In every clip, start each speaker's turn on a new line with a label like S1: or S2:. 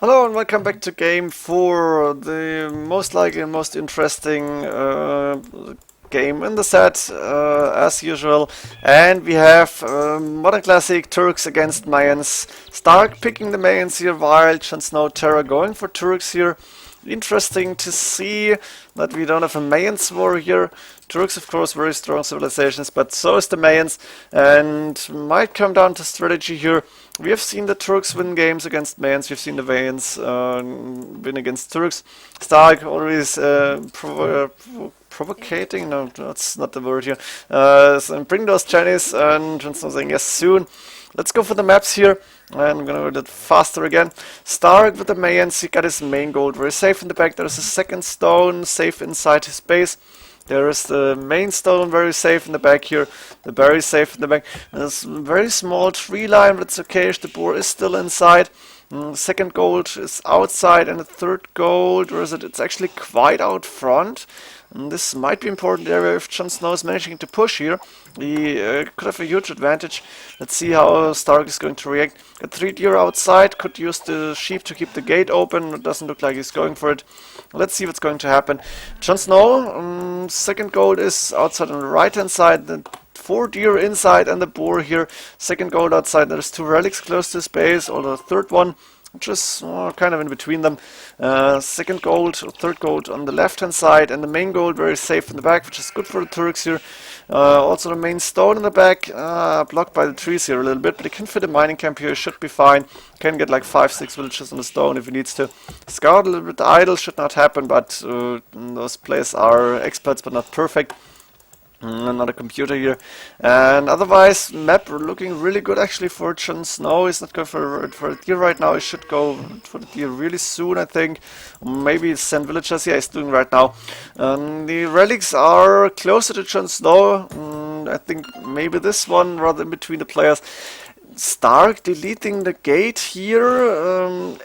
S1: Hello and welcome back to game 4, the most likely and most interesting game in the set, as usual. And we have Modern Classic Turks against Mayans. st4rk picking the Mayans here, while JonSnow Terra going for Turks here. Interesting to see that we don't have a Mayans war here. Turks, of course, very strong civilizations, but so is the Mayans, and might come down to strategy here. We have seen the Turks win games against Mayans, we've seen the Mayans win against Turks. st4rk always provocating, no, that's not the word here. So bring those Chinese, and JonSnow saying yes soon. Let's go for the maps here, and I'm gonna do it faster again. st4rk with the Mayans, he got his main gold very safe in the back. There's a second stone safe inside his base. There is the main stone very safe in the back here, the berry safe in the back. There's a very small tree line, but it's okay, the boar is still inside. Second gold is outside, and the third gold, where is it? It's actually quite out front. And this might be important area if JonSnow is managing to push here. He could have a huge advantage. Let's see how st4rk is going to react. A 3 deer outside, could use the sheep to keep the gate open. It doesn't look like he's going for it. Let's see what's going to happen. JonSnow, second gold is outside on the right hand side. The 4 deer inside and the boar here. Second gold outside. There's 2 relics close to his base, or the third one, which is kind of in between them. Second gold, third gold on the left hand side, and the main gold very safe in the back, which is good for the Turks here. Also the main stone in the back, blocked by the trees here a little bit, but he can fit a mining camp here, should be fine. Can get like 5-6 villages on the stone if he needs to. Scout a little bit idle, should not happen, but those players are experts but not perfect. Not a computer here, and otherwise map looking really good actually for JonSnow. He's not going for a deer right now. He should go for the deer really soon, I think. Maybe send villagers. Yeah, he's doing right now. The relics are closer to JonSnow. I think maybe this one rather in between the players. st4rk deleting the gate here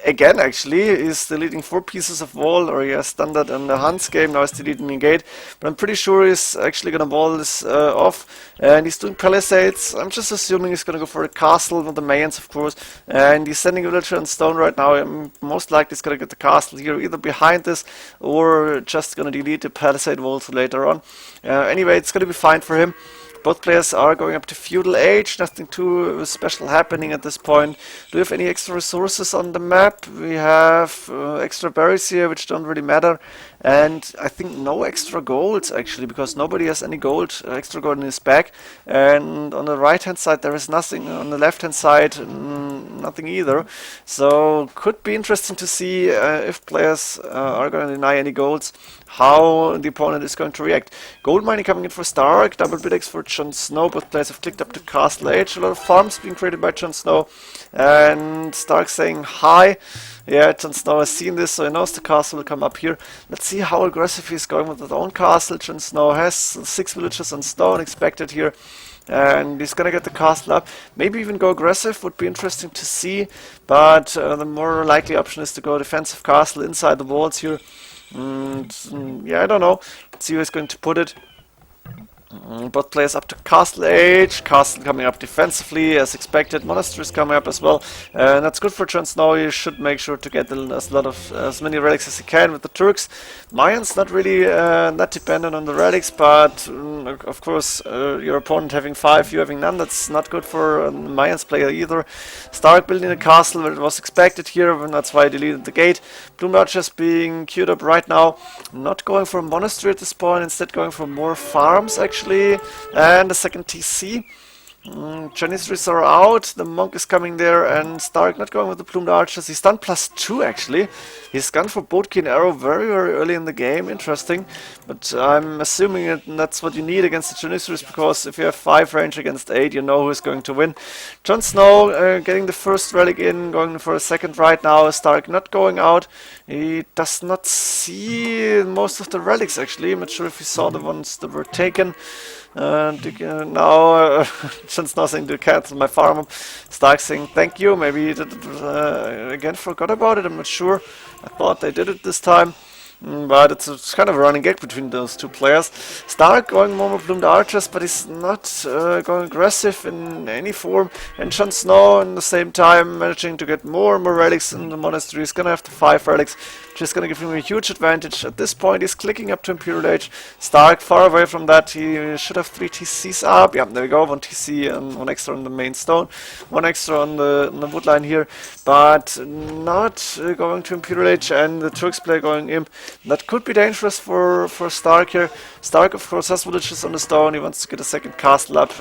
S1: again. Actually, is deleting 4 pieces of wall, or he has done that in the Hans game. Now he's deleting the gate, but I'm pretty sure he's actually gonna wall this off, and he's doing palisades. I'm just assuming he's gonna go for a castle with the Mayans, of course, and he's sending a villager on stone right now. Most likely he's gonna get the castle here, either behind this or just gonna delete the palisade walls later on. Anyway, it's gonna be fine for him. Both players are going up to feudal age, nothing too special happening at this point. Do we have any extra resources on the map? We have extra berries here, which don't really matter. And I think no extra golds actually, because nobody has any gold, extra gold in his bag. And on the right hand side there is nothing, on the left hand side nothing either. So could be interesting to see if players are going to deny any golds, how the opponent is going to react. Gold mining coming in for st4rk, double bidex for JonSnow. Both players have clicked up to castle age. A lot of farms being created by JonSnow, and st4rk saying hi. Yeah, JonSnow has seen this, so he knows the castle will come up here. Let's see how aggressive he's going with his own castle. JonSnow has 6 villages on stone expected here, and he's gonna get the castle up. Maybe even go aggressive, would be interesting to see, but the more likely option is to go defensive castle inside the walls here. Yeah, I don't know. Let's see who he's going to put it. Both players up to castle age. Castle coming up defensively as expected. Monastery is coming up as well, and that's good for JonSnow. You should make sure to get as many relics as he can with the Turks. Mayans not really not dependent on the relics, but of course your opponent having 5, you having none, that's not good for a Mayans player either. st4rk building a castle where it was expected here, and that's why I deleted the gate. Bloom Archers being queued up right now. Not going for a monastery at this point, instead going for more farms actually. And the second TC. Janissaries are out, the monk is coming there, and st4rk not going with the plumed archers. He's done +2 actually. He's gone for boat key and arrow very early in the game, interesting. But I'm assuming that's what you need against the Janissaries, because if you have 5 range against 8, you know who's going to win. JonSnow getting the first relic in, going for a second right now. st4rk not going out. He does not see most of the relics actually. I'm not sure if he saw the ones that were taken. Now JonSnow saying to cancel my farm. st4rk saying thank you. Maybe he did again forgot about it, I'm not sure. I thought they did it this time. but it's kind of a running gag between those two players. st4rk going more plumed archers, but he's not going aggressive in any form, and JonSnow in the same time managing to get more and more relics in the monastery. He's gonna have the 5 relics, which is gonna give him a huge advantage. At this point he's clicking up to Imperial Age. st4rk far away from that. He should have 3 TCs up. Yeah, there we go, 1 TC and 1 extra on the main stone, 1 extra on the wood line here, but not going to Imperial Age, and the Turks player going imp. That could be dangerous for st4rk here. st4rk of course has villages on the stone. He wants to get a second castle up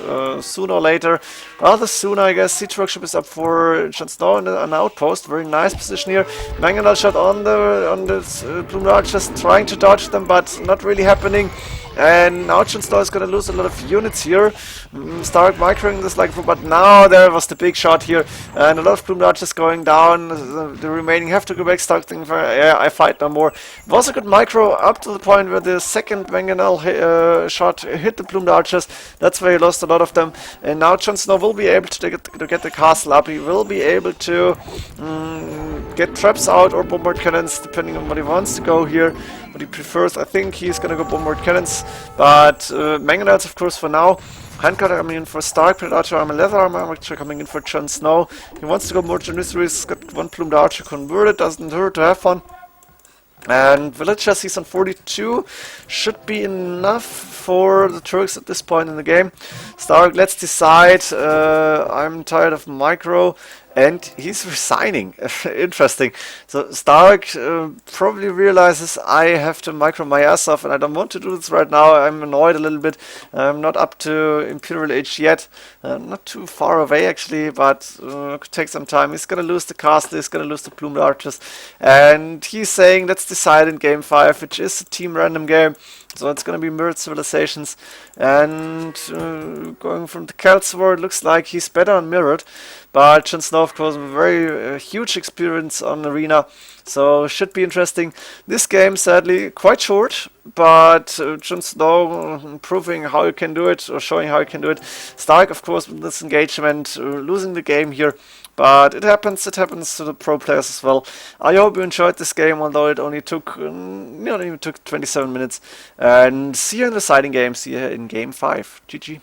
S1: sooner or later. Rather sooner, I guess. Siege workshop is up for JonSnow in an outpost. Very nice position here. Mangonel shot on the plumed archers, trying to dodge them, but not really happening. And now JonSnow is going to lose a lot of units here. st4rk microing this like, but now there was the big shot here, and a lot of plumed archers going down. The remaining have to go back. st4rk thinking, yeah, I fight no more. It was a good micro up to the point where the second Mangonel shot hit the plumed archers. That's where he lost a lot of them. And now JonSnow will be able to get the castle up. He will be able to get traps out or bombard cannons, depending on what he wants to go here. What he prefers, I think he's gonna go bombard cannons, but Mangonels, of course, for now. Handcutter coming in for st4rk, Predator armor, leather armor coming in for JonSnow. He wants to go more Janissaries, got 1 plumed archer converted, doesn't hurt to have one. And villagers, he's on 42, should be enough for the Turks at this point in the game. st4rk, let's decide. I'm tired of micro. And he's resigning. Interesting. So st4rk probably realizes I have to micro my ass off, and I don't want to do this right now. I'm annoyed a little bit. I'm not up to Imperial Age yet. Not too far away actually, but could take some time. He's gonna lose the castle. He's gonna lose the plumed archers, and he's saying let's decide in game 5, which is a team random game. So it's going to be mirrored civilizations, and going from the Celts war, it looks like he's better on mirrored, but JonSnow, of course, very huge experience on arena, so should be interesting. This game, sadly, quite short, but JonSnow proving how you can do it, or showing how you can do it. st4rk, of course, with this engagement, losing the game here. But it happens to the pro players as well. I hope you enjoyed this game, although it only took, took 27 minutes. And see you in the deciding game. See you in game 5. GG.